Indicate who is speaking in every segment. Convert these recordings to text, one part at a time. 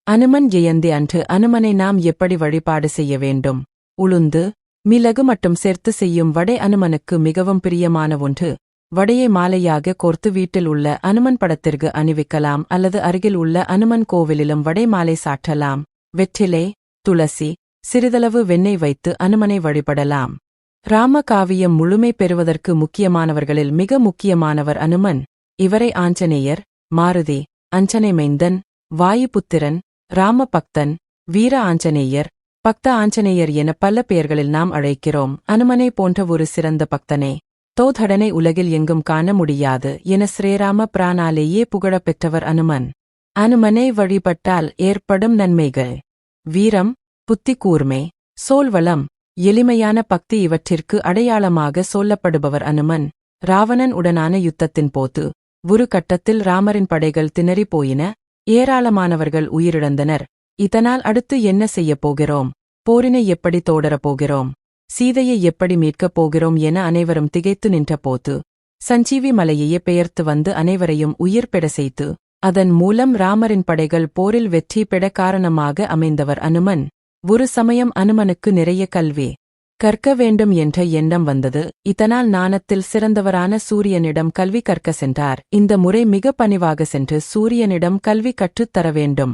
Speaker 1: அனுமன் ஜெயந்தி அன்று அனுமனை நாம் எப்படி வழிபாடு செய்ய வேண்டும்? உளுந்து, மிளகு மட்டும் சேர்த்து செய்யும் வடை அனுமனுக்கு மிகவும் பிரியமான ஒன்று. வடையை மாலையாக கோர்த்து வீட்டில் உள்ள அனுமன் படத்திற்கு அணிவிக்கலாம் அல்லது அருகில் உள்ள அனுமன் கோவிலிலும் வடை மாலை சாற்றலாம். வெற்றிலை, துளசி, சிறிதளவு வெண்ணெய் வைத்து அனுமனை வழிபடலாம். ராம காவியம் முழுமை பெறுவதற்கு முக்கியமானவர்களில் மிக முக்கியமானவர் அனுமன். இவரை ஆஞ்சநேயர், மாருதி, அஞ்சனை மைந்தன், வாயுபுத்திரன், ராம பக்தன், வீர ஆஞ்சநேயர், பக்த ஆஞ்சநேயர் என பல பெயர்களில் நாம் அழைக்கிறோம். அனுமனை போன்ற ஒரு சிறந்த பக்தனே தோதடனை உலகில் எங்கும் காண முடியாது என ஸ்ரீராம பிரானாலேயே புகழப்பெற்றவர் அனுமன். அனுமனை வழிபட்டால் ஏற்படும் நன்மைகள்: வீரம், புத்தி கூர்மை, சோல்வளம், எளிமையான பக்தி இவற்றிற்கு அடையாளமாக சொல்லப்படுபவர் அனுமன். ராவணன் உடனான யுத்தத்தின் போது ஒரு கட்டத்தில் ராமரின் படைகள் திணறிப் போயின. ஏராளமானவர்கள் உயிரிழந்தனர். இதனால் அடுத்து என்ன செய்யப் போகிறோம்? போரினை எப்படி தொடரப் போகிறோம்? சீதையை எப்படி மீட்கப் போகிறோம் என அனைவரும் திகைத்து நின்றபோது சஞ்சீவி மலையையே பெயர்த்து வந்து அனைவரையும் உயிர் பெற செய்து அதன் மூலம் ராமரின் படைகள் போரில் வெற்றி பெற காரணமாக அமைந்தவர் அனுமன். ஒரு சமயம் அனுமனுக்கு நிறைய கல்வி கற்க வேண்டும் என்ற எண்ணம் வந்தது. இதனால் ஞானத்தில் சிறந்தவரான சூரியனிடம் கல்வி கற்க சென்றார். இந்த முறை மிக பணிவாக சென்று சூரியனிடம் கல்வி கற்றுத்தர வேண்டும்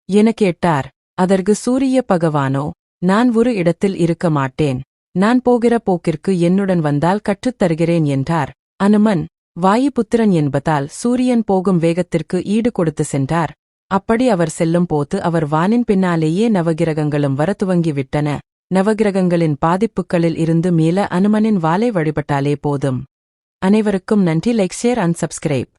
Speaker 1: என கேட்டார். அதற்கு சூரிய பகவானோ, நான் ஒரு இடத்தில் இருக்க மாட்டேன், நான் போகிற போக்கிற்கு என்னுடன் வந்தால் கற்றுத்தருகிறேன் என்றார். அனுமன் வாயுபுத்திரன் என்பதால் சூரியன் போகும் வேகத்திற்கு ஈடு கொடுத்து சென்றார். அப்படி அவர் செல்லும் போது அவர் வானின் பின்னாலேயே நவகிரகங்களும் வர துவங்கிவிட்டன. நவகிரகங்களின் பாதிப்புகளில் இருந்து மீள அனுமனின் வாளை வழிபட்டாலே போதும். அனைவருக்கும் நன்றி. Like, share and subscribe.